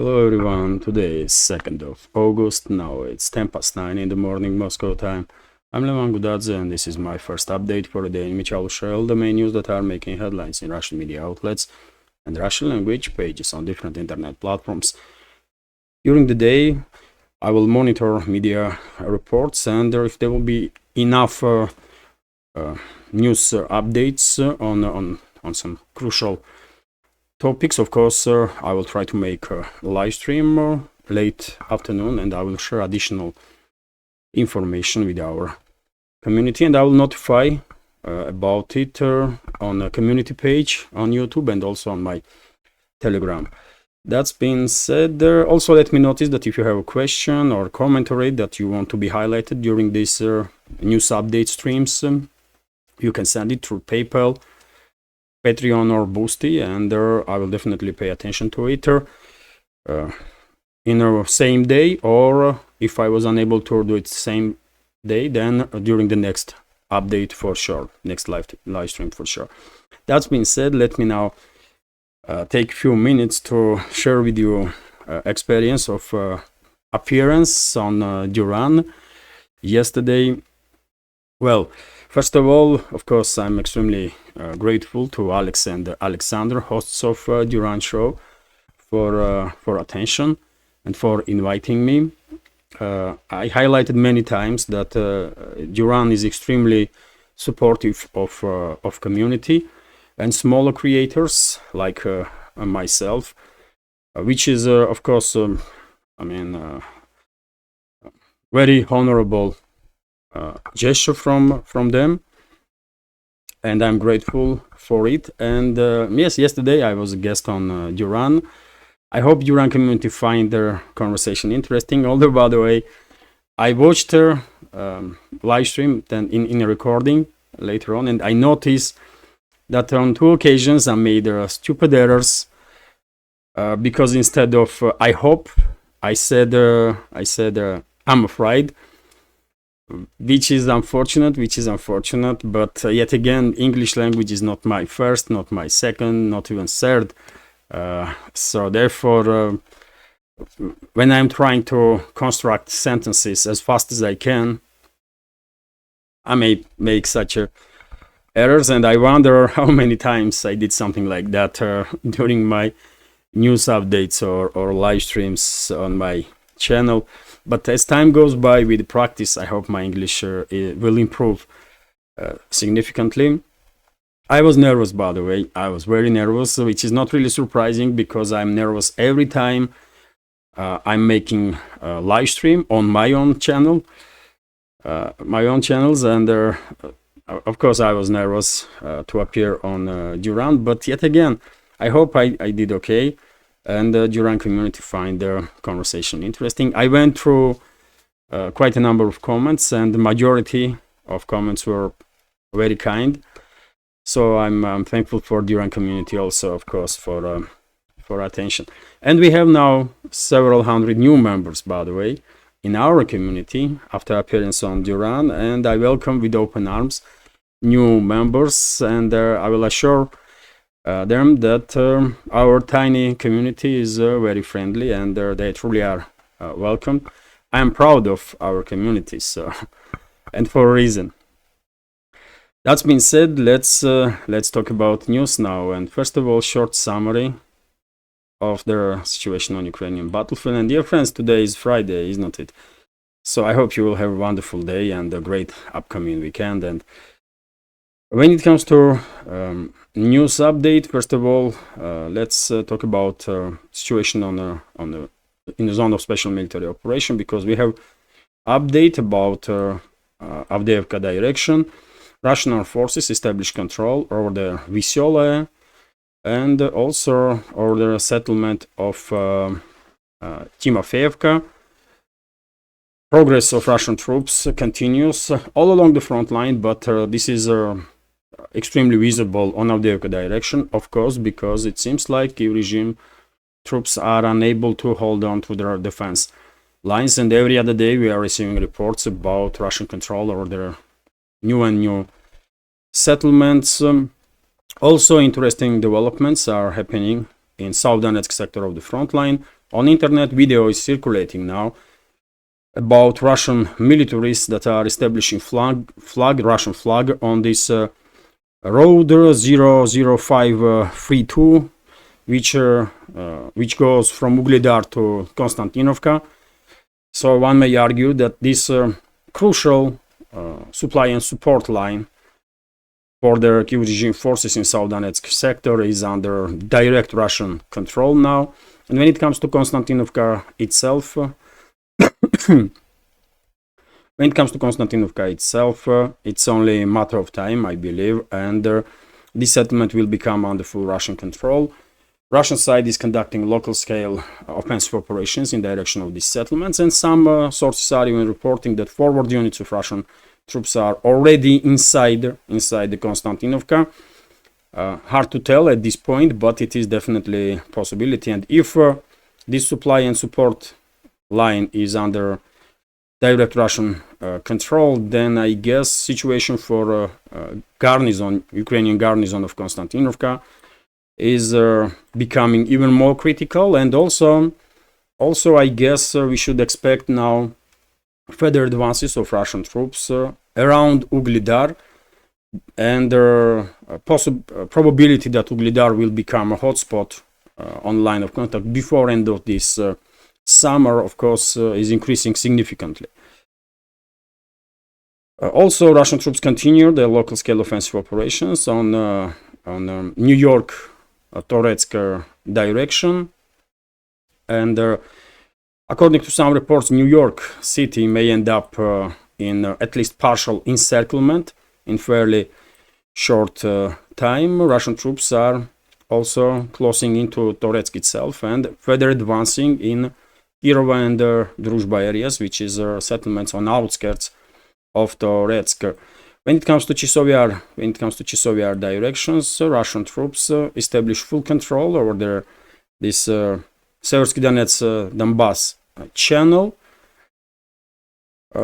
Hello everyone, today is 2nd of August, now it's 10 past 9 in the morning Moscow time. I'm Levan Gudadze and this is my first update for the day in which I will share all the main news that are making headlines in Russian media outlets and Russian language pages on different internet platforms. During the day, I will monitor media reports and if there will be enough news updates on some crucial topics, of course, I will try to make a live stream late afternoon and I will share additional information with our community and I will notify about it on a community page on YouTube and also on my Telegram. That's been said, also let me notice that if you have a question or commentary that you want to be highlighted during these news update streams, you can send it through PayPal, Patreon or Boosty, and I will definitely pay attention to it in the same day, or if I was unable to do it same day, then during the next update for sure, next live stream for sure. That's been said, let me now take a few minutes to share with you experience of appearance on Duran yesterday. Well, first of all, of course, I'm extremely grateful to Alex and Alexander, hosts of Duran Show, for attention and for inviting me. I highlighted many times that Duran is extremely supportive of community and smaller creators like myself, which is, of course, very honorable gesture from them, and I'm grateful for it. And yes, yesterday I was a guest on Duran. I hope Duran community find their conversation interesting, although by the way I watched her live stream then in a recording later on, and I noticed that on 2 occasions I made stupid errors because instead of I hope, I said I'm afraid, which is unfortunate, but yet again, English language is not my first, not my second, not even third. So therefore, when I'm trying to construct sentences as fast as I can, I may make such errors, and I wonder how many times I did something like that during my news updates or live streams on my channel. But as time goes by with practice, I hope my English will improve significantly. I was nervous, by the way. I was very nervous, which is not really surprising because I'm nervous every time I'm making a live stream on my own channel, and of course I was nervous to appear on Duran. But yet again, I hope I did okay. And the Duran community find their conversation interesting. I went through quite a number of comments, and the majority of comments were very kind. So I'm thankful for Duran community also, of course, for attention. And we have now several hundred new members, by the way, in our community after appearance on Duran, and I welcome with open arms new members, and I will assure them that our tiny community is very friendly and they truly are welcome. I am proud of our community, so and for a reason. That's been said, let's talk about news now. And first of all, short summary of the situation on Ukrainian battlefield. And dear friends, today is Friday, isn't it? So I hope you will have a wonderful day and a great upcoming weekend. And when it comes to news update, first of all, let's talk about situation in the zone of special military operation, because we have update about Avdiivka direction. Russian armed forces established control over the Veselaya and also over the settlement of Timofeevka. Progress of Russian troops continues all along the front line, but this is extremely visible on Avdiivka direction, of course, because it seems like Kyiv regime troops are unable to hold on to their defense lines, and every other day we are receiving reports about Russian control over their new settlements. Also interesting developments are happening in South Donetsk sector of the front line. On internet, video is circulating now about Russian militaries that are establishing Russian flag on this road 00532, which goes from Ugledar to Konstantinovka. So one may argue that this crucial supply and support line for the Kiev regime forces in South Donetsk sector is under direct Russian control now. And when it comes to Konstantinovka itself, it's only a matter of time, I believe, and this settlement will become under full Russian control. Russian side is conducting local-scale offensive operations in direction of these settlements, and some sources are even reporting that forward units of Russian troops are already inside the Konstantinovka. Hard to tell at this point, but it is definitely a possibility. And if this supply and support line is under direct Russian control, then I guess situation for Ukrainian garrison of Konstantinovka is becoming even more critical. And also I guess we should expect now further advances of Russian troops around Ugledar, and probability that Ugledar will become a hotspot on line of contact before end of this summer, of course, is increasing significantly. Also, Russian troops continue their local-scale offensive operations on New York Toretsk direction, and according to some reports, New York City may end up in at least partial encirclement in fairly short time. Russian troops are also closing into Toretsk itself and further advancing in Kirova and Druzhba areas, which is settlements on outskirts of Toretsk. When it comes to Chisovyar directions, Russian troops establish full control over this Seversky Donetsk Donbass channel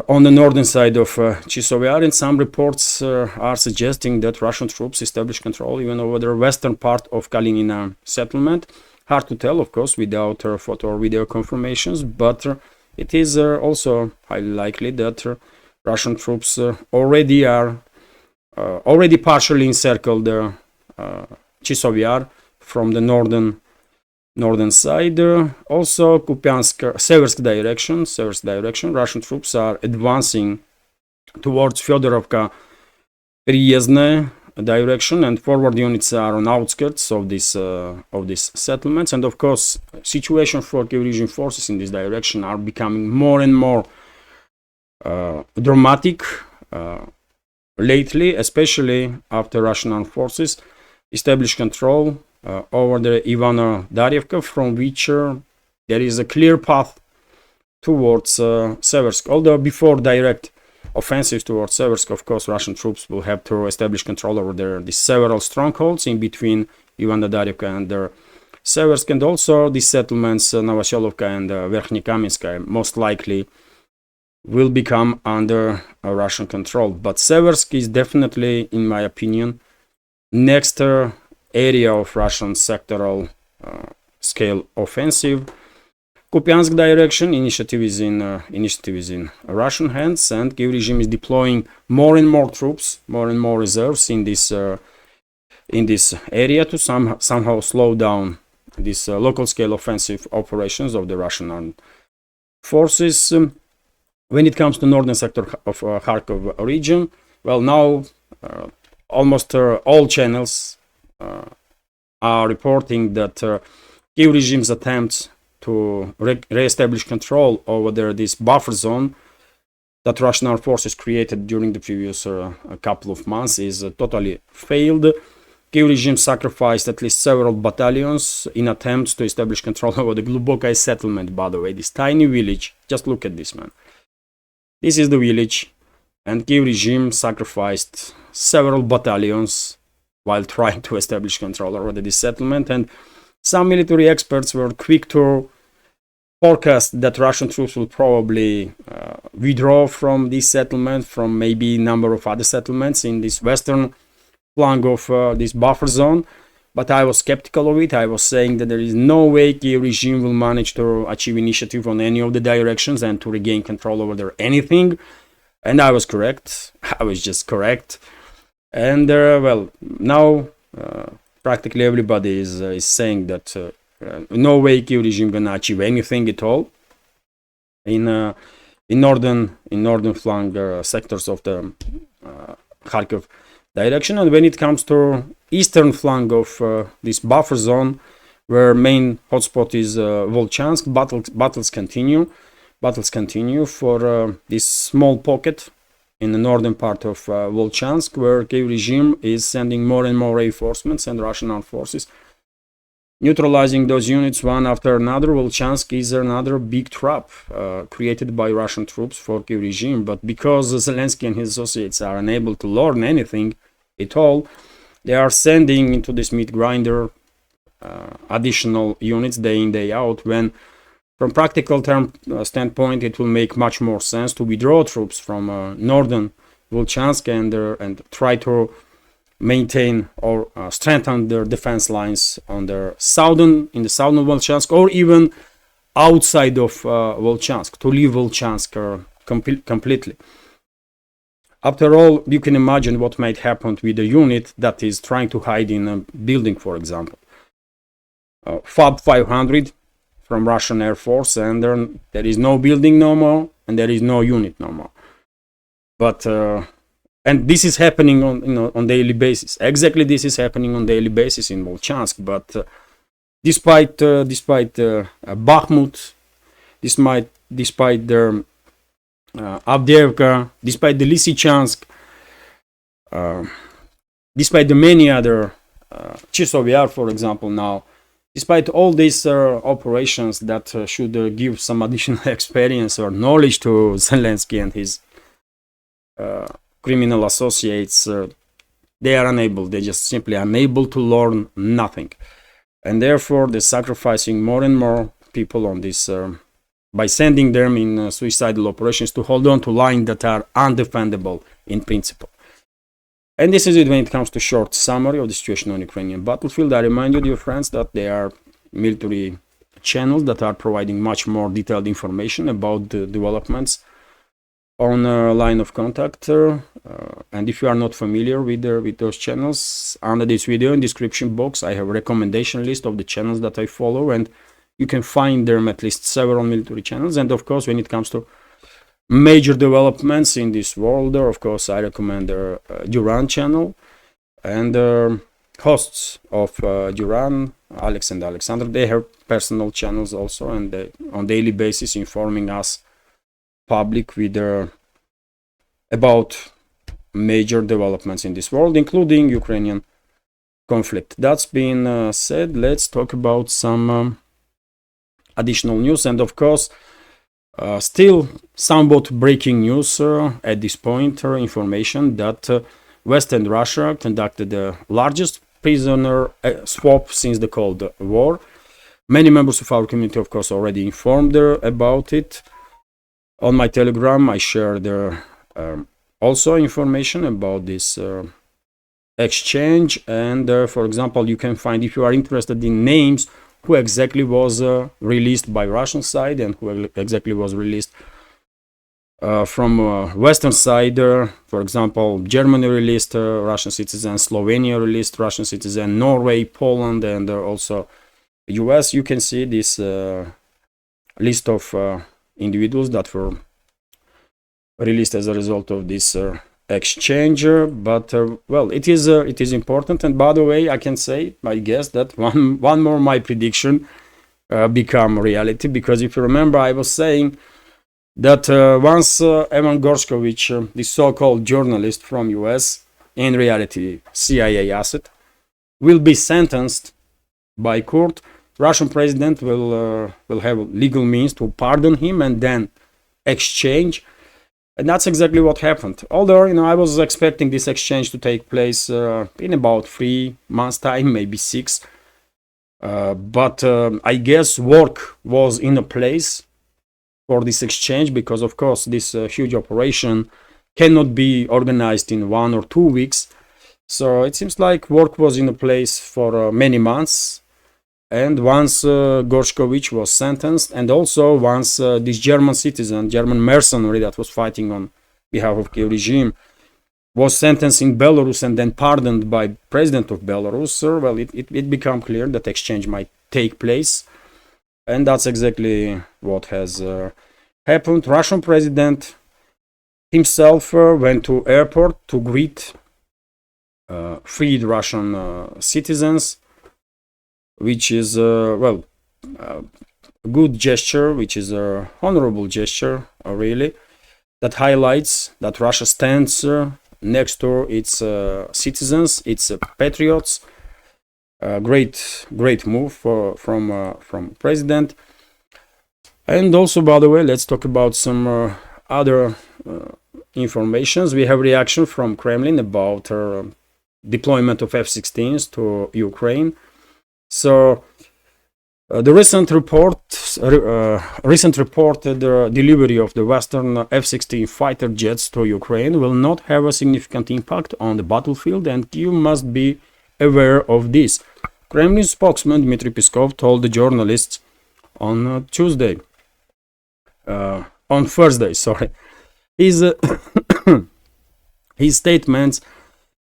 on the northern side of Chisovyar, and some reports are suggesting that Russian troops establish control even over the western part of Kalinina settlement. Hard to tell, of course, without photo or video confirmations, but it is also highly likely that Russian troops already partially encircled Chisovyar from the northern side. Also, Kupiansk, Seversk direction, Russian troops are advancing towards Fyodorovka Priyezdne direction, and forward units are on outskirts of these settlements. And of course, situation for Kiev regime forces in this direction are becoming more and more dramatic lately, especially after Russian armed forces established control over the Ivano-Darivka, from which there is a clear path towards Seversk. Although before direct offensives towards Seversk, of course, Russian troops will have to establish control over these several strongholds in between Ivano-Darivka and Seversk, and also these settlements, Novoselovka and Verkhnekamenskaya, most likely will become under Russian control. But Seversk is definitely, in my opinion, next area of Russian sectoral scale offensive. Kupiansk direction initiative is in Russian hands, and Kiev regime is deploying more and more troops, more and more reserves in this area to somehow slow down these local scale offensive operations of the Russian armed forces. When it comes to northern sector of Kharkov region, well, now almost all channels are reporting that Kiev regime's attempts to re-establish control over this buffer zone that Russian armed forces created during the previous couple of months is totally failed. Kiev regime sacrificed at least several battalions in attempts to establish control over the Glubokaya settlement, by the way, this tiny village. Just look at this, man. This is the village, and Kiev regime sacrificed several battalions while trying to establish control over this settlement, and some military experts were quick to forecast that Russian troops will probably withdraw from this settlement, from maybe a number of other settlements in this western flank of this buffer zone. but I was skeptical of it. I was saying that there is no way Kiev regime will manage to achieve initiative on any of the directions and to regain control over anything. And I was correct. I was just correct. And well, now practically everybody is saying that no way Kiev regime gonna achieve anything at all in northern flank sectors of the Kharkiv direction. And when it comes to eastern flank of this buffer zone, where main hotspot is Volchansk, battles continue for this small pocket in the northern part of Volchansk, where Kiev regime is sending more and more reinforcements and Russian armed forces, neutralizing those units one after another. Volchansk is another big trap created by Russian troops for Kiev regime, but because Zelensky and his associates are unable to learn anything at all, they are sending into this meat grinder additional units day in, day out, when from practical standpoint it will make much more sense to withdraw troops from northern Volchansk and try to maintain or strengthen their defense lines on their southern Volchansk, or even outside of Volchansk, to leave Volchansk completely. After all, you can imagine what might happen with a unit that is trying to hide in a building, for example. FAB 500 from Russian Air Force, and there is no building no more, and there is no unit no more. But and this is happening on daily basis. Exactly, this is happening on daily basis in Volchansk. But despite Bakhmut, despite the Avdiivka, despite the Lysychansk, despite the many other Chizhov Yar, for example, now, despite all these operations that should give some additional experience or knowledge to Zelensky and his criminal associates, they are unable. They're just simply unable to learn nothing, and therefore they're sacrificing more and more people on this by sending them in suicidal operations to hold on to lines that are undefendable in principle. And this is it when it comes to short summary of the situation on Ukrainian battlefield. I remind you, dear friends, that there are military channels that are providing much more detailed information about the developments on a line of contact. And if you are not familiar with those channels, under this video in description box, I have a recommendation list of the channels that I follow, and you can find them at least several military channels. And of course, when it comes to major developments in this world, of course, I recommend the Duran channel, and hosts of Duran, Alex and Alexander, they have personal channels also, and they, on daily basis, informing us public with about major developments in this world, including Ukrainian conflict. That's been said. Let's talk about some additional news, and of course, still somewhat breaking news at this point, information that Western Russia conducted the largest prisoner swap since the Cold War. Many members of our community, of course, already informed about it. On my Telegram, I shared also information about this exchange, and for example, you can find, if you are interested in names, who exactly was released by Russian side and who exactly was released from Western side. For example, Germany released Russian citizens, Slovenia released Russian citizens, Norway, Poland, and also US. You can see this list of individuals that were released as a result of this exchange. But well, it is important. And by the way, I can say, I guess, that one more my prediction become reality, because if you remember, I was saying that once Evan Gorshkovich, the so-called journalist from US, in reality CIA asset, will be sentenced by court, Russian president will have legal means to pardon him and then exchange. And that's exactly what happened. Although, I was expecting this exchange to take place in about 3 months' time, maybe 6. But I guess work was in a place for this exchange, because, of course, this huge operation cannot be organized in 1 or 2 weeks. So it seems like work was in place for many months. And once Gorshkovich was sentenced, and also once this German citizen, German mercenary that was fighting on behalf of Kiev regime, was sentenced in Belarus and then pardoned by President of Belarus, well, it became clear that exchange might take place. And that's exactly what has happened. Russian president himself went to airport to greet freed Russian citizens, which is well, a good gesture, which is a honorable gesture, really, that highlights that Russia stands next to its citizens, its patriots. Great move from president. And also, by the way, let's talk about some other informations. We have reaction from Kremlin about deployment of F-16s to Ukraine. So the recent reported delivery of the Western F-16 fighter jets to Ukraine will not have a significant impact on the battlefield, and you must be aware of this. Kremlin spokesman Dmitry Peskov told the journalists on Thursday, sorry. His statements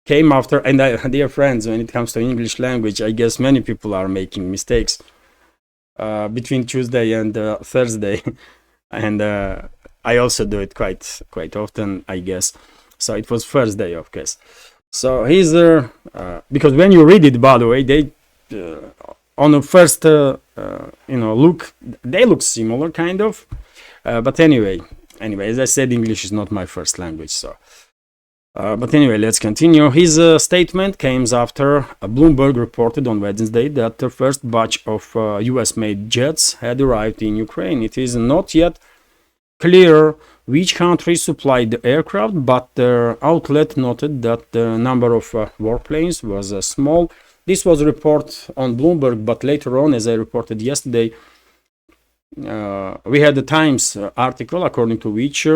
came after, and dear friends, when it comes to English language, I guess many people are making mistakes between Tuesday and Thursday, and I also do it quite often, I guess. So it was Thursday, of course. So he's because when you read it, by the way, they on the first look, they look similar, kind of. But anyway, as I said, English is not my first language, so. But anyway, let's continue. His statement came after Bloomberg reported on Wednesday that the first batch of US-made jets had arrived in Ukraine. It is not yet clear which country supplied the aircraft, but the outlet noted that the number of warplanes was small. This was a report on Bloomberg, but later on, as I reported yesterday, we had the Times article according to which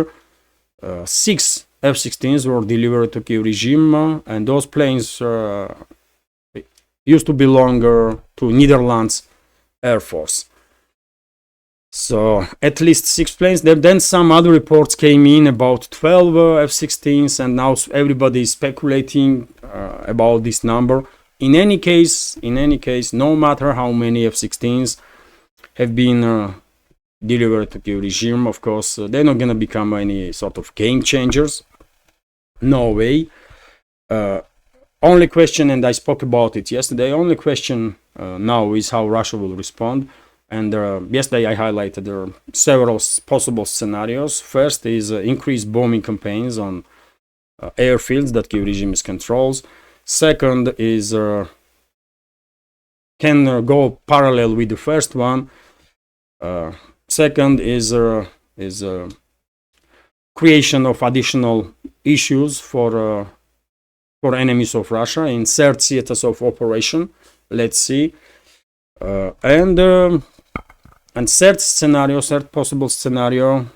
6 F-16s were delivered to Kiev regime, and those planes used to belong to Netherlands Air Force. So at least 6 planes. Then some other reports came in about 12 F-16s, and now everybody is speculating about this number. In any case, no matter how many F-16s have been delivered to Kiev regime, of course, they're not going to become any sort of game changers. No way. Only question, and I spoke about it yesterday, only question now is how Russia will respond. And yesterday I highlighted there are several possible scenarios. First is increased bombing campaigns on airfields that Kiev regime controls. Second is can go parallel with the first one. Second is creation of additional issues for enemies of Russia in third theaters of operation. Let's see. And third possible scenario,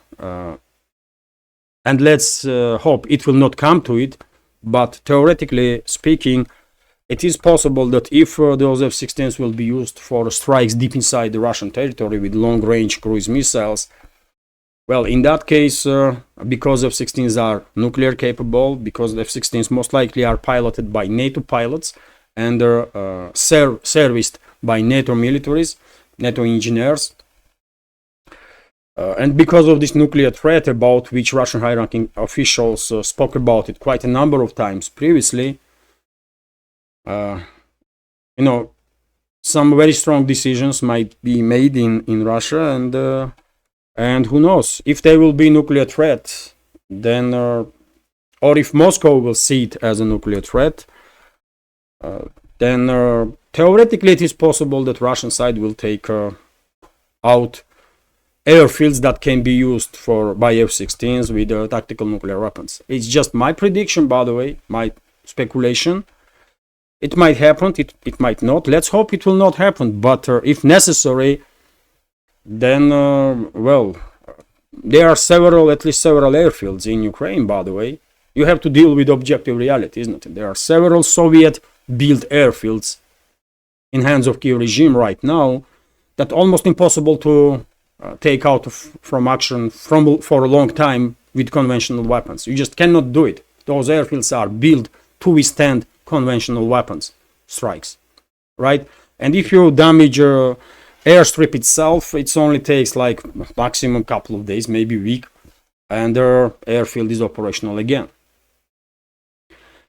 and let's hope it will not come to it, but theoretically speaking, it is possible that if those F-16s will be used for strikes deep inside the Russian territory with long-range cruise missiles, well, in that case, because F-16s are nuclear capable, because the F-16s most likely are piloted by NATO pilots and are serviced by NATO militaries, NATO engineers, and because of this nuclear threat about which Russian high-ranking officials spoke about it quite a number of times previously, some very strong decisions might be made in Russia, and who knows, if there will be nuclear threat, then or if Moscow will see it as a nuclear threat, then theoretically it is possible that Russian side will take out airfields that can be used by F-16s with tactical nuclear weapons. It's just my prediction, by the way, my speculation. It might happen, it might not. Let's hope it will not happen, but if necessary, then, well, there are at least several airfields in Ukraine, by the way, You have to deal with objective reality, isn't it? There are several Soviet-built airfields in hands of Kiev regime right now that almost impossible to take out from action for a long time with conventional weapons. You just cannot do it. Those airfields are built to withstand conventional weapons strikes, right? And if you damage airstrip itself, it only takes like maximum couple of days, maybe a week, and the airfield is operational again.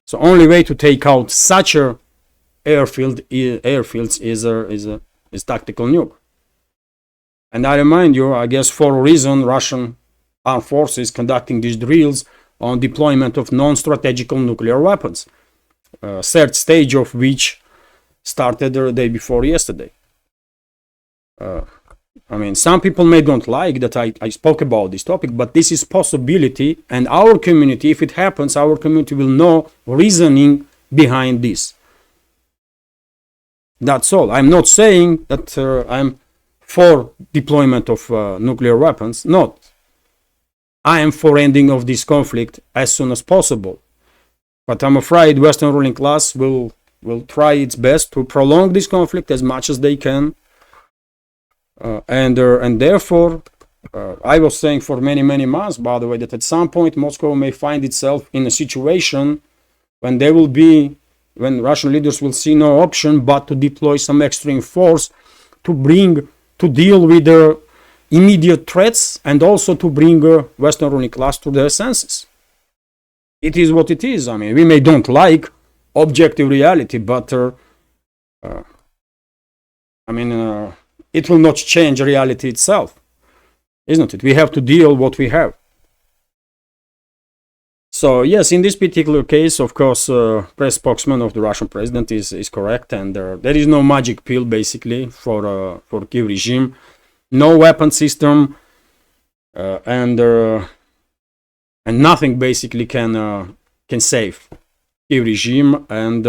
So only way to take out such a airfields is tactical nuke. And I remind you, I guess for a reason, Russian armed forces conducting these drills on deployment of non-strategical nuclear weapons, third stage of which started the day before yesterday. I mean, some people may don't like that I spoke about this topic, but this is possibility, and our community, if it happens, our community will know reasoning behind this. That's all. I'm not saying that I'm for deployment of nuclear weapons. Not. I am for ending of this conflict as soon as possible. But I'm afraid Western ruling class will try its best to prolong this conflict as much as they can. And therefore, I was saying for many months, by the way, that at some point Moscow may find itself in a situation when when Russian leaders will see no option but to deploy some extreme force to deal with the immediate threats and also to bring Western ruling class to their senses. It is what it is. I mean, we may don't like objective reality, but it will not change reality itself, isn't it? We have to deal what we have. So yes, in this particular case, of course, press spokesman of the Russian president is correct, and there is no magic pill basically for Kiev regime, no weapon system, and nothing basically can save Kiev regime. And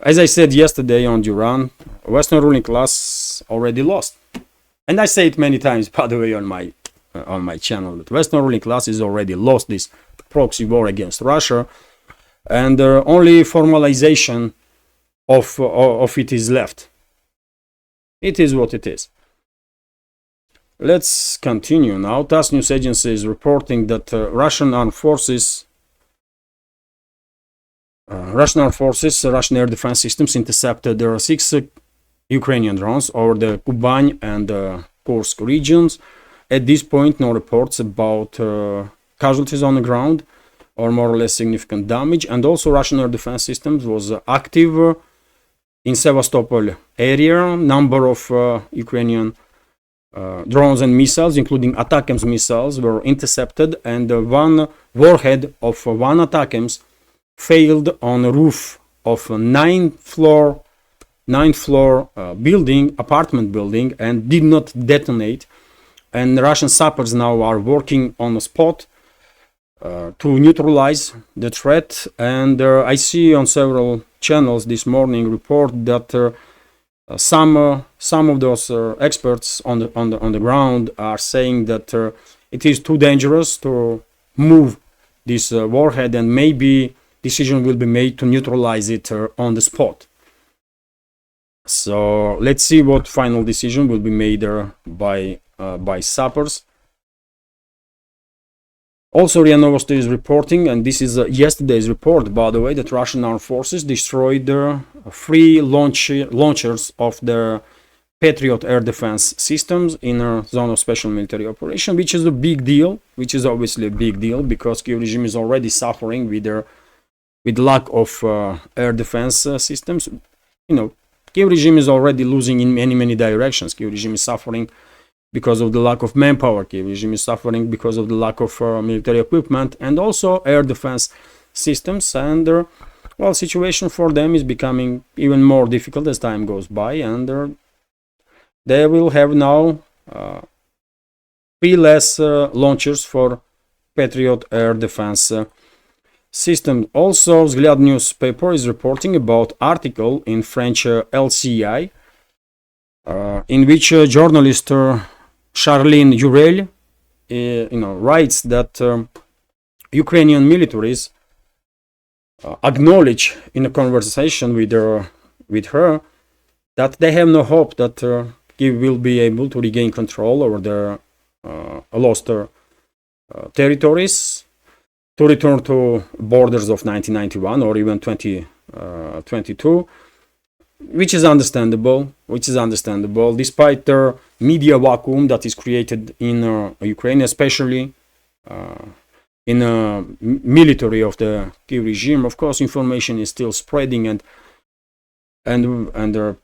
as I said yesterday on Duran, Western ruling class already lost, and I say it many times, by the way, on my channel, that Western ruling class is already lost this proxy war against Russia, and only formalization of it is left. It is what it is. Let's continue now. TASS news agency is reporting that Russian Air Russian air defense systems intercepted 6 Ukrainian drones over the Kuban and Kursk regions. At this point, no reports about casualties on the ground or more or less significant damage. And also Russian air defense systems was active in Sevastopol area. Number of Ukrainian drones and missiles, including ATACMS missiles, were intercepted, and one warhead of one ATACMS failed on the roof of a 9th floor apartment building, and did not detonate. And Russian sappers now are working on the spot to neutralize the threat. And I see on several channels this morning report that some of those experts on the ground are saying that it is too dangerous to move this warhead, and maybe decision will be made to neutralize it on the spot. So let's see what final decision will be made by sappers. Also, RIA Novosti is reporting, and this is yesterday's report, by the way, that Russian armed forces destroyed 3 launchers of the Patriot air defense systems in a zone of special military operation, which is a big deal, which is obviously a big deal because Kiev regime is already suffering with lack of air defense systems. You know, Kiev regime is already losing in many directions. Kiev regime is suffering because of the lack of manpower. Kiev regime is suffering because of the lack of military equipment and also air defense systems. And well, situation for them is becoming even more difficult as time goes by, and they will have now 3 less launchers for Patriot air defense system. Also, Vzгляд newspaper is reporting about article in French LCI in which journalist Charline Jurel writes that Ukrainian militaries acknowledge in a conversation with her that they have no hope that Kyiv will be able to regain control over their lost territories, to return to borders of 1991 or even 2022, which is understandable. Despite the media vacuum that is created in Ukraine, especially in the military of the Kyiv regime. Of course, information is still spreading, and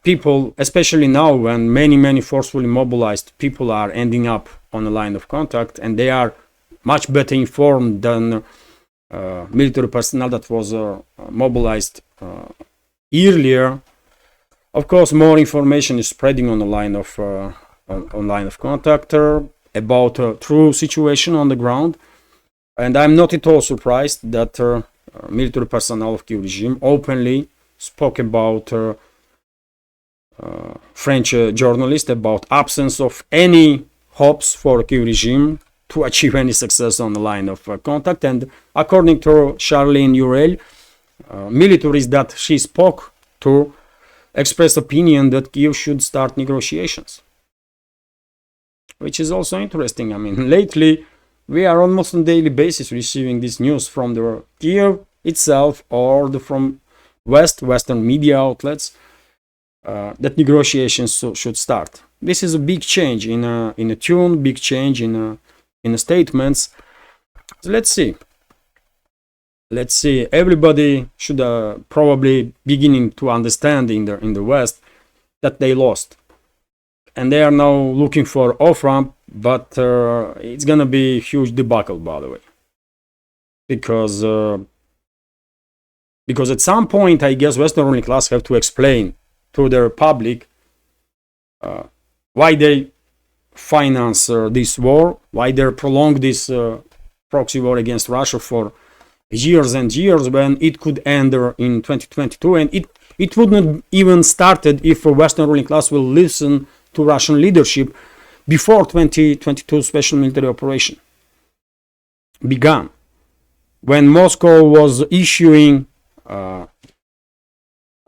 people, especially now when many forcefully mobilized people are ending up on a line of contact, and they are much better informed than military personnel that was mobilized earlier. Of course, more information is spreading on the line of contact about true situation on the ground. And I'm not at all surprised that military personnel of Kyiv regime openly spoke about French journalists about absence of any hopes for Kyiv regime to achieve any success on the line of contact. And according to Charlene Urel, militaries that she spoke to expressed opinion that Kyiv should start negotiations, which is also interesting. I mean, lately we are almost on a daily basis receiving this news from the Kyiv itself or from Western media outlets that negotiations should start. This is a big change in a tune, big change in the statements. So let's see. Everybody should probably beginning to understand in the West that they lost, and they are now looking for off-ramp. But it's gonna be a huge debacle, by the way, because at some point, I guess Western ruling class have to explain to their public why they finance this war, why they prolong this proxy war against Russia for years and years, when it could end in 2022, and it would not even started if Western ruling class will listen to Russian leadership before 2022 special military operation began, when Moscow was issuing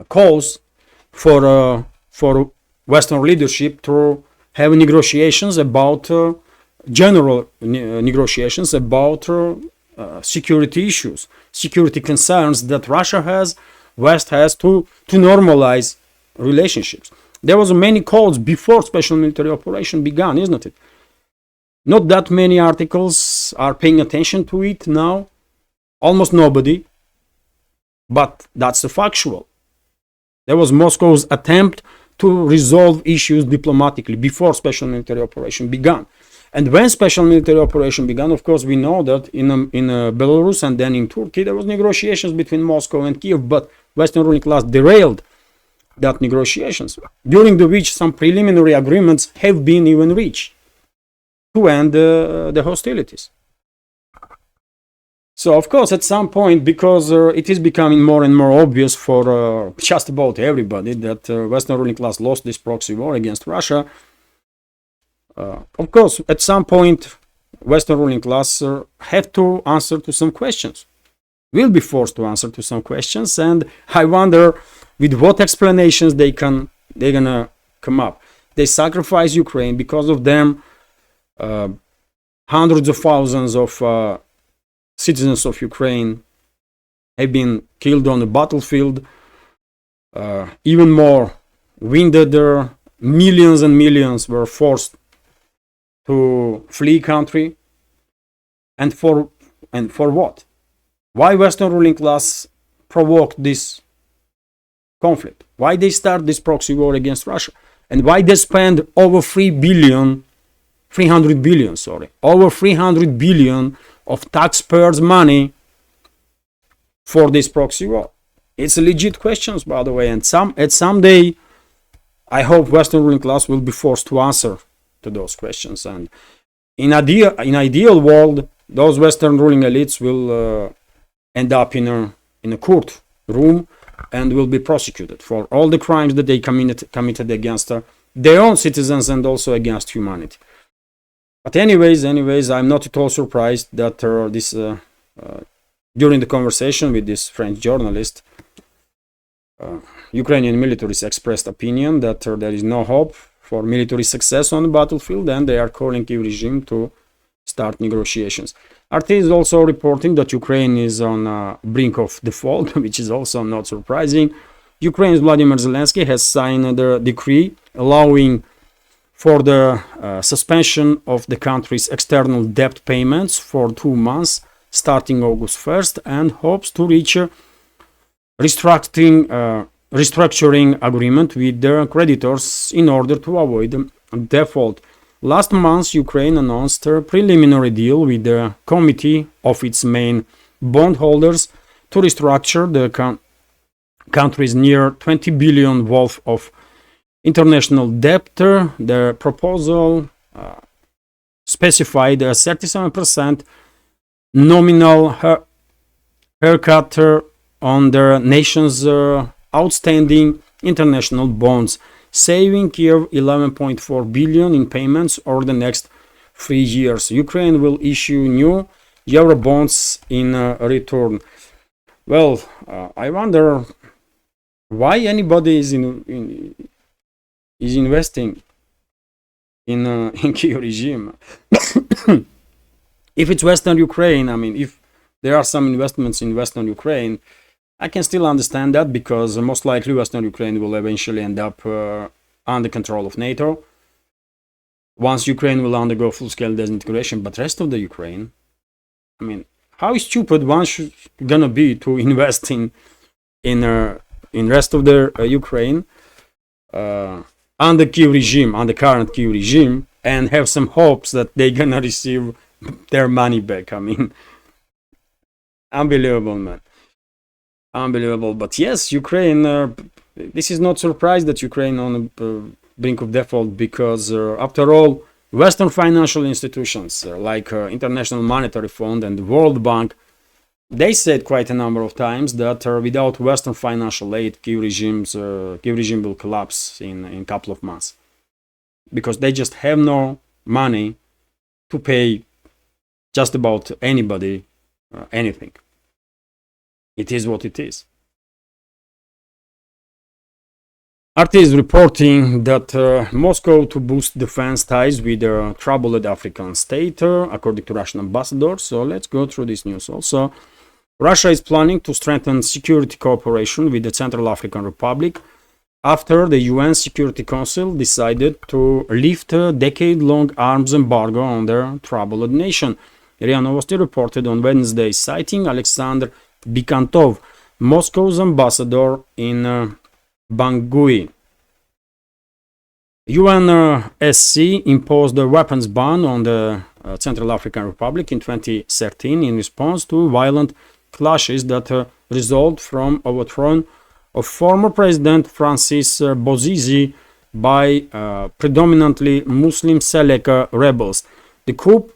calls for Western leadership to have negotiations about general negotiations about security issues, security concerns that Russia has, West has to normalize relationships. There was many calls before special military operation began, isn't it? Not that many articles are paying attention to it now, almost nobody, but that's the factual. There was Moscow's attempt to resolve issues diplomatically before special military operation began. And when special military operation began, of course, we know that in Belarus and then in Turkey, there was negotiations between Moscow and Kyiv, but Western ruling class derailed that negotiations, during which some preliminary agreements have been even reached to end the hostilities. So, of course, at some point, because it is becoming more and more obvious for just about everybody that Western ruling class lost this proxy war against Russia, of course, at some point, Western ruling class have to answer to some questions, will be forced to answer to some questions, and I wonder with what explanations they're gonna come up. They sacrifice Ukraine. Because of them, hundreds of thousands of citizens of Ukraine have been killed on the battlefield. Even more wounded, millions and millions were forced to flee country. And for what? Why Western ruling class provoked this conflict? Why they start this proxy war against Russia? And why they spend over 300 billion of taxpayers' money for this proxy war? It's a legit questions, by the way, and someday I hope Western ruling class will be forced to answer to those questions. And in ideal world, those Western ruling elites will end up in a court room and will be prosecuted for all the crimes that they committed against their own citizens and also against humanity. But anyways, I'm not at all surprised that this during the conversation with this French journalist, Ukrainian militaries expressed opinion that there is no hope for military success on the battlefield, and they are calling Kyiv regime to start negotiations. RT is also reporting that Ukraine is on brink of default, which is also not surprising. Ukraine's Vladimir Zelensky has signed the decree allowing for the suspension of the country's external debt payments for 2 months starting August 1st, and hopes to reach a restructuring agreement with their creditors in order to avoid default. Last month, Ukraine announced a preliminary deal with the committee of its main bondholders to restructure the country's near 20 billion worth of international debt. The proposal specified a 37% nominal haircut on the nation's outstanding international bonds, saving Kiev 11.4 billion in payments over the next 3 years. Ukraine will issue new euro bonds in return. Well, I wonder why anybody is investing in Kyiv regime. If it's Western Ukraine, I mean, if there are some investments in Western Ukraine, I can still understand that, because most likely Western Ukraine will eventually end up under control of NATO once Ukraine will undergo full-scale disintegration. But rest of the Ukraine, I mean, how stupid one should gonna be to invest in rest of the Ukraine under Kyiv regime, under current Kyiv regime, and have some hopes that they're gonna receive their money back. I mean, unbelievable, man. Unbelievable. But yes, Ukraine, this is not surprise that Ukraine on the brink of default, because after all, Western financial institutions like International Monetary Fund and the World Bank, they said quite a number of times that without Western financial aid, Kyiv regime will collapse in a couple of months, because they just have no money to pay just about anybody anything. It is what it is. RT is reporting that Moscow to boost defense ties with a troubled African state, according to Russian ambassador. So let's go through this news also. Russia is planning to strengthen security cooperation with the Central African Republic after the UN Security Council decided to lift a decade-long arms embargo on their troubled nation. RIA Novosti reported on Wednesday, citing Alexander Bikantov, Moscow's ambassador in Bangui. UNSC imposed a weapons ban on the Central African Republic in 2013 in response to violent clashes that resulted from overthrow of former President Francis Bozize by predominantly Muslim Seleka rebels. The coup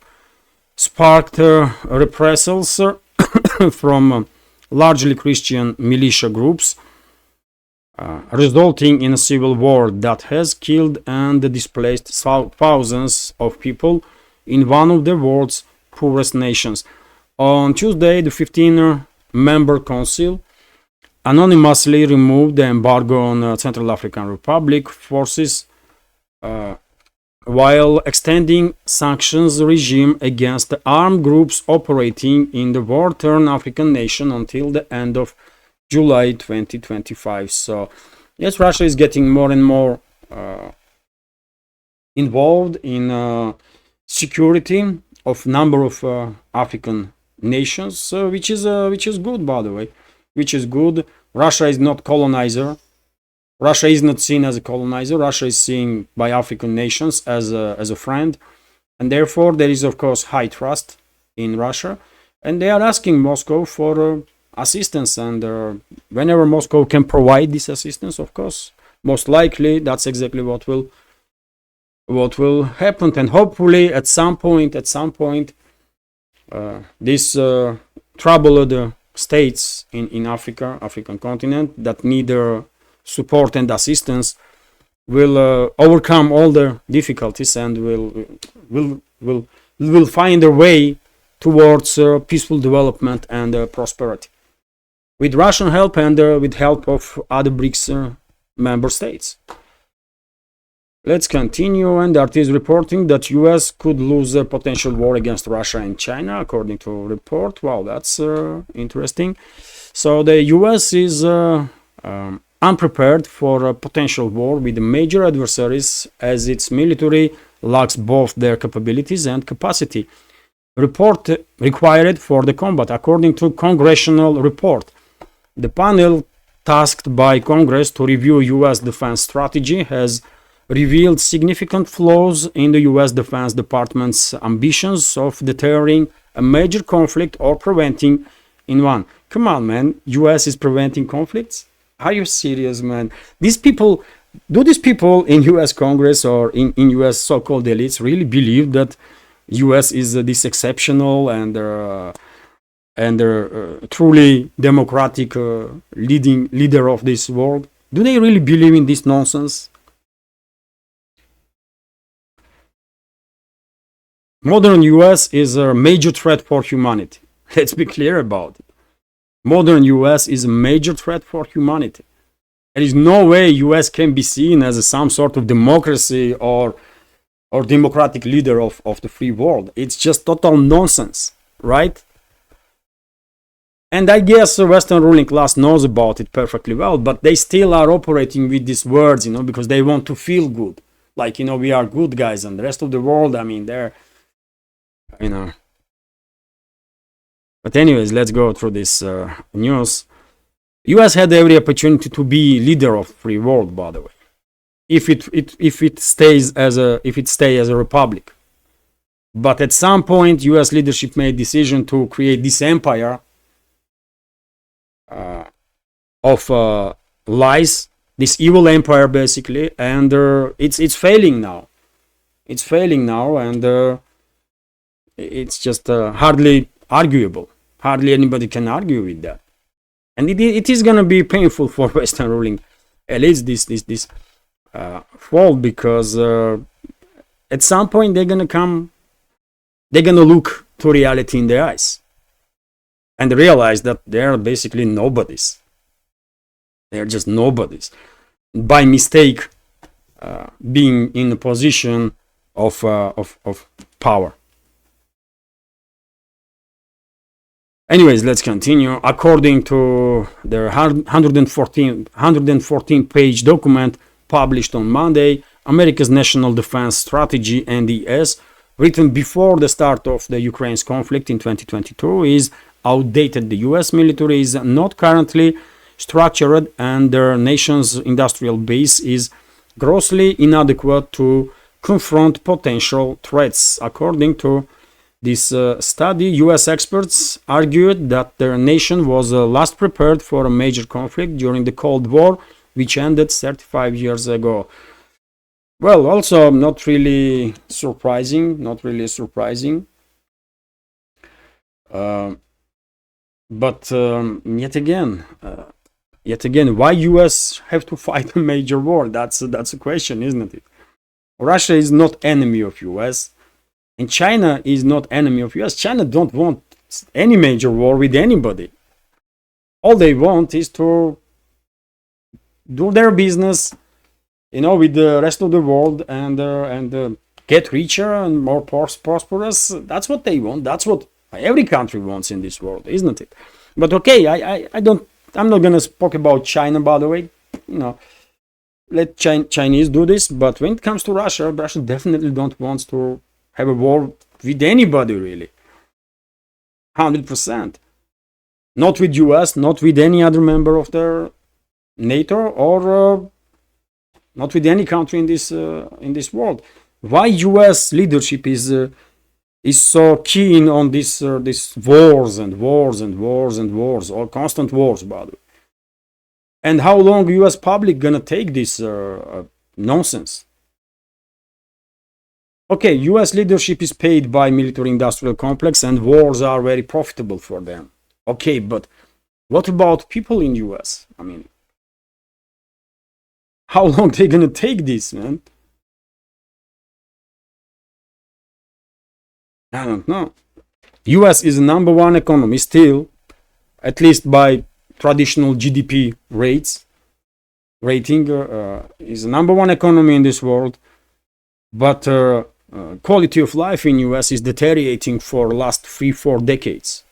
sparked reprisals from largely Christian militia groups, resulting in a civil war that has killed and displaced thousands of people in one of the world's poorest nations. On Tuesday, the 15-member council anonymously removed the embargo on Central African Republic forces while extending sanctions regime against the armed groups operating in the war-torn African nation until the end of July 2025. So yes, Russia is getting more and more involved in security of number of African nations, which is good, by the way, which is good. Russia is not colonizer. Russia is not seen as a colonizer. Russia is seen by African nations as a friend, and therefore there is of course high trust in Russia, and they are asking Moscow for assistance, and whenever Moscow can provide this assistance, of course, most likely that's exactly what will happen, and hopefully at some point, these troubled states in African continent that need support and assistance will overcome all the difficulties and will find a way towards peaceful development and prosperity, with Russian help and with help of other BRICS member states. Let's continue, and Art is reporting that US could lose a potential war against Russia and China, according to a report. Wow, that's interesting. So the US is unprepared for a potential war with major adversaries, as its military lacks both their capabilities and capacity required for the combat, according to congressional report. The panel tasked by Congress to review US defense strategy has revealed significant flaws in the US Defense Department's ambitions of deterring a major conflict or preventing in one. Come on, man. US is preventing conflicts? Are you serious, man? These people in US Congress or in US so-called elites really believe that US is this exceptional and truly democratic leader of this world? Do they really believe in this nonsense? Modern US is a major threat for humanity. Let's be clear about it. Modern US is a major threat for humanity. There is no way US can be seen as some sort of democracy or democratic leader of the free world. It's just total nonsense, right? And I guess the Western ruling class knows about it perfectly well, but they still are operating with these words, because they want to feel good. Like, we are good guys, and the rest of the world, they're, But anyways, let's go through this news. US had every opportunity to be leader of free world, by the way, if it stays as a republic. But at some point, US leadership made decision to create this empire of lies, this evil empire basically, and it's failing now. It's failing now, and it's just hardly arguable. Hardly anybody can argue with that. And it is going to be painful for Western ruling elites, this fall, because at some point they're going to look to reality in their eyes and realize that they're basically nobodies. They're just nobodies. By mistake, being in a position of power. Anyways, let's continue. According to their 114-page document published on Monday, America's National Defense Strategy, NDS, written before the start of the Ukraine's conflict in 2022, is outdated. The US military is not currently structured, and their nation's industrial base is grossly inadequate to confront potential threats. According to this study, US experts argued that their nation was last prepared for a major conflict during the Cold War, which ended 35 years ago. Well, also not really surprising. But yet again, why US have to fight a major war? That's a question, isn't it? Russia is not enemy of US. And China is not enemy of US. China don't want any major war with anybody. All they want is to do their business, with the rest of the world and get richer and more prosperous. That's what they want. That's what every country wants in this world, isn't it? But okay, I'm not gonna speak about China, by the way. Let Chinese do this. But when it comes to Russia definitely don't want to have a war with anybody, really. 100%. Not with US, not with any other member of their NATO, or not with any country in this world. Why US leadership is so keen on this wars and wars, or constant wars, by the way? And how long US public gonna take this nonsense? Okay, US leadership is paid by military-industrial complex, and wars are very profitable for them. Okay, but what about people in US? How long they gonna take this, man? I don't know. US is the number one economy still, at least by traditional GDP rating, is the number one economy in this world, but quality of life in US is deteriorating for the last 3-4 decades.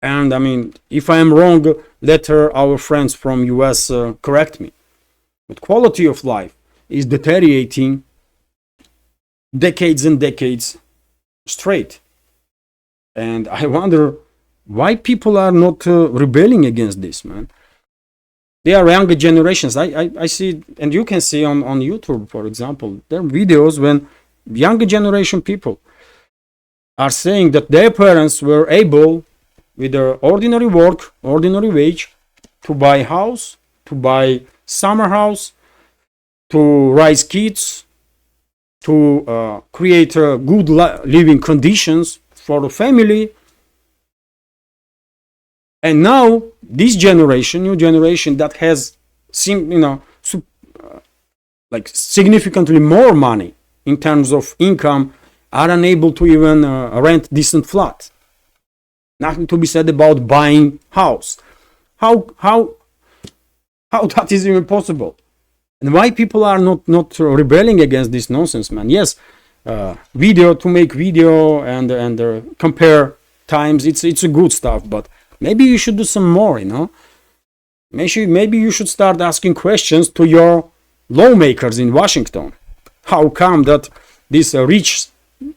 And I mean, if I am wrong, let our friends from US correct me. But quality of life is deteriorating decades and decades straight. And I wonder why people are not rebelling against this, man. They are younger generations. I see, and you can see on YouTube, for example, there are videos when younger generation people are saying that their parents were able, with their ordinary work, ordinary wage, to buy house, to buy summer house, to raise kids, to create good living conditions for the family. And now this generation, new generation that has, like significantly more money in terms of income, are unable to even rent decent flat. Nothing to be said about buying house. How that is even possible? And why people are not rebelling against this nonsense, man? Yes, video to make video and compare times. It's a good stuff, but maybe you should do some more. Maybe you should start asking questions to your lawmakers in Washington. How come that these rich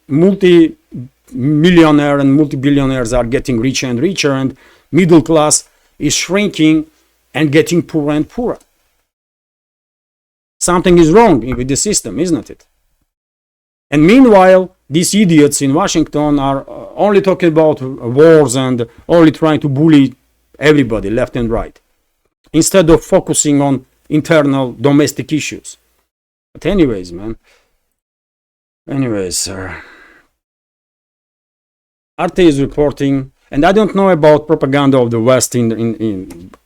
multi-millionaire and multi-billionaires are getting richer and richer, and middle class is shrinking and getting poorer and poorer? Something is wrong with the system, isn't it? And meanwhile, these idiots in Washington are only talking about wars and only trying to bully everybody left and right, instead of focusing on internal domestic issues. But anyways, man. Anyways, Arte is reporting, and I don't know about propaganda of the West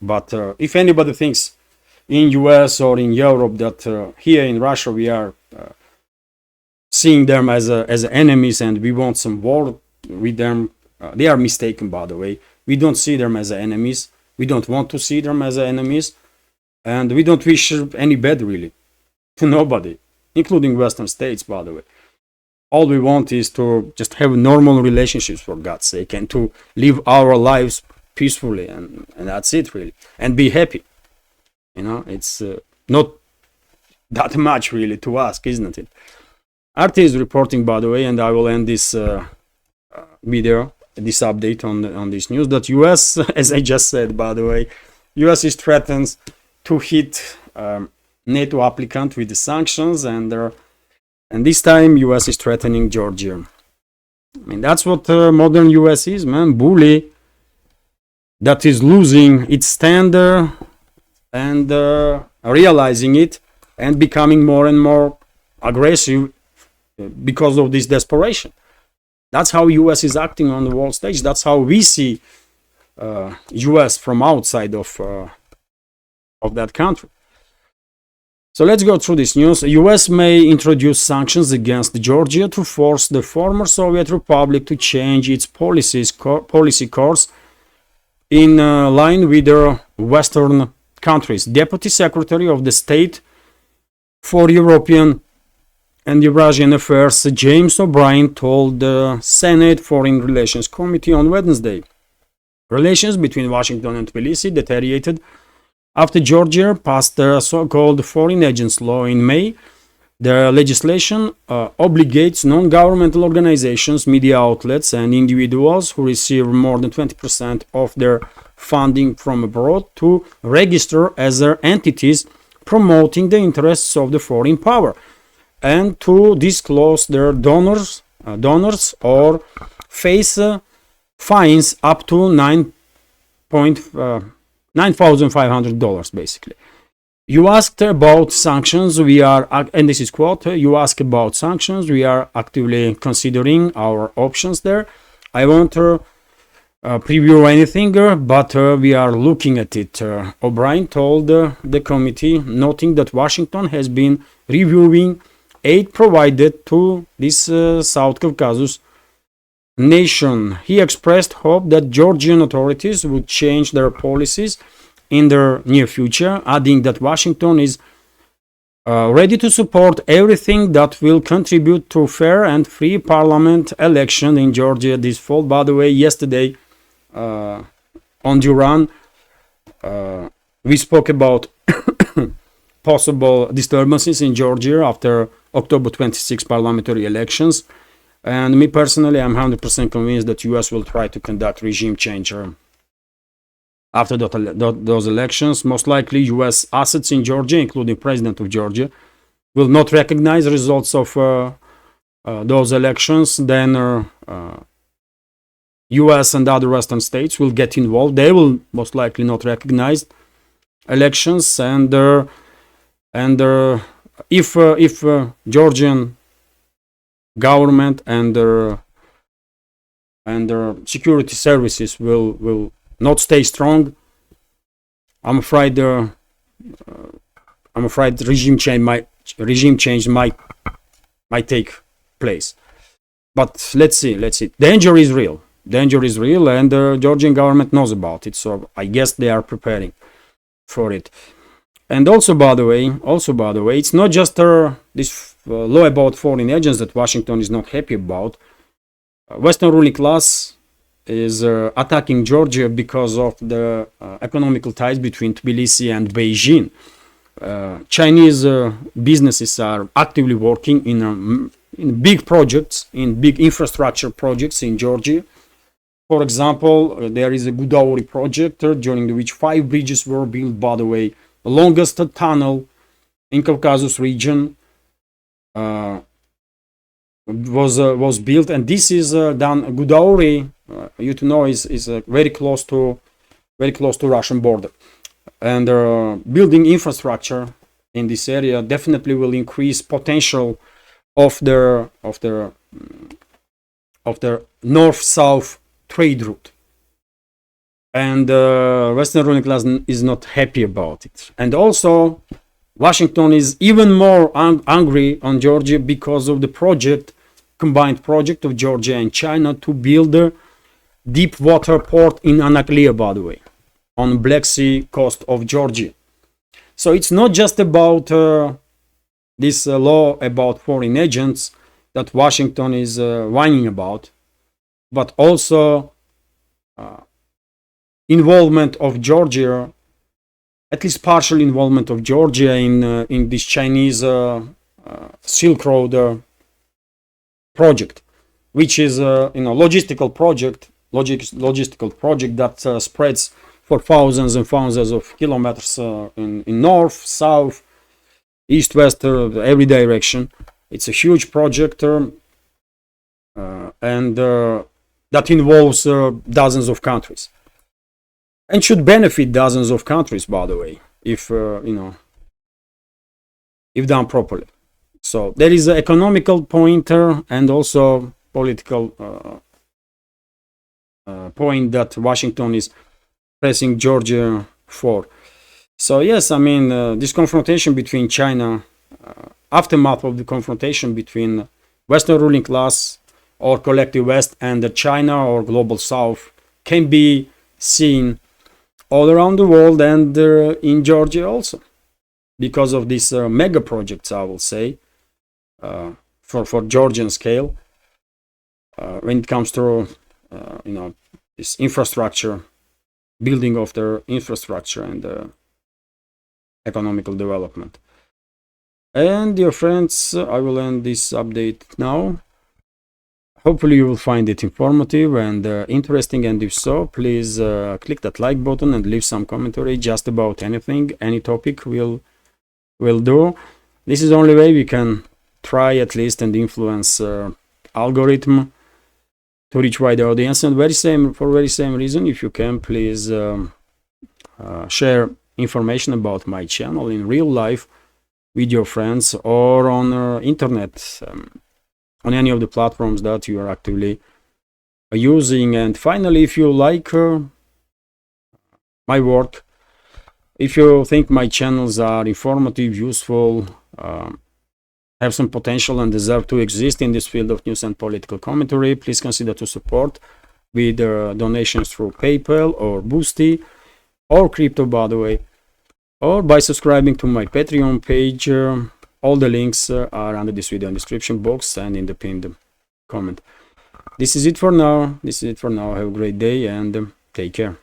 but if anybody thinks in US or in Europe that here in Russia we are seeing them as enemies and we want some war with them, they are mistaken, by the way. We don't see them as enemies. We don't want to see them as enemies, and we don't wish any bad really to nobody, including Western states, by the way. All we want is to just have normal relationships, for God's sake, and to live our lives peacefully, and that's it really, and be happy. It's not that much really to ask, isn't it? Arte is reporting, by the way, and I will end this video, this update on this news, that US, as I just said, by the way, US is threatens to hit NATO applicant with the sanctions, and this time US is threatening Georgia. I mean, that's what modern US is, man. Bully that is losing its stand and realizing it and becoming more and more aggressive because of this desperation. That's how US is acting on the world stage. That's how we see US from outside of that country. So let's go through this news. US may introduce sanctions against Georgia to force the former Soviet Republic to change its policy course in line with their Western countries. Deputy Secretary of the State for European and Eurasian Affairs James O'Brien told the Senate Foreign Relations Committee on Wednesday relations between Washington and Tbilisi deteriorated after Georgia passed the so-called Foreign Agents Law in May. The legislation obligates non-governmental organizations, media outlets, and individuals who receive more than 20% of their funding from abroad to register as their entities promoting the interests of the foreign power, and to disclose their donors or face fines up to $9,500 basically. You asked about sanctions. We are, and this is quote, you asked about sanctions. We are actively considering our options there. I won't preview anything, but we are looking at it. O'Brien told the committee, noting that Washington has been reviewing aid provided to this South Caucasus nation. He expressed hope that Georgian authorities would change their policies in the near future, adding that Washington is ready to support everything that will contribute to fair and free parliament election in Georgia this fall. By the way, yesterday on Duran, we spoke about possible disturbances in Georgia after October 26 parliamentary elections. And me personally, I'm 100% convinced that US will try to conduct regime change after those elections. Most likely, US assets in Georgia, including President of Georgia, will not recognize the results of those elections. Then US and other Western states will get involved. They will most likely not recognize elections. And if Georgian government and their security services will not stay strong, I'm afraid regime change might take place. But let's see. Danger is real, and the Georgian government knows about it. So I guess they are preparing for it. And also, by the way, it's not just this law about foreign agents that Washington is not happy about. Western ruling class is attacking Georgia because of the economical ties between Tbilisi and Beijing. Chinese businesses are actively working in big projects, in big infrastructure projects in Georgia. For example, there is a Gudauri project during which 5 bridges were built. By the way, the longest tunnel in Caucasus region was built, and this is done. Gudauri, you to know, is very close to Russian border, and building infrastructure in this area definitely will increase potential of their north-south trade route. And Western ruling class is not happy about it. And also, Washington is even more angry on Georgia because of the combined project of Georgia and China to build a deep water port in Anaklia, by the way, on Black Sea coast of Georgia. So it's not just about this law about foreign agents that Washington is whining about, but also involvement of Georgia, at least partial involvement of Georgia in this Chinese Silk Road project, which is logistical project that spreads for thousands and thousands of kilometers in north, south, east, west, every direction. It's a huge project, and that involves dozens of countries, and should benefit dozens of countries, by the way, if if done properly. So there is an economical pointer and also political point that Washington is pressing Georgia for. So yes, I mean, this confrontation between China, aftermath of the confrontation between Western ruling class or collective West and the China or global South, can be seen all around the world and in Georgia also, because of these mega projects, I will say, for Georgian scale, when it comes to this infrastructure, building of their infrastructure and economical development. And dear friends, I will end this update now. Hopefully you will find it informative and interesting, and if so, please click that like button and leave some commentary just about anything, any topic will do. This is the only way we can try at least and influence algorithm to reach wider audience. And for very same reason, if you can, please share information about my channel in real life with your friends or on internet, on any of the platforms that you are actively using. And finally, if you like my work, if you think my channels are informative, useful, have some potential and deserve to exist in this field of news and political commentary, please consider to support with donations through PayPal or Boosty or crypto, by the way, or by subscribing to my Patreon page. All the links are under this video in the description box and in the pinned comment. This is it for now. Have a great day and take care.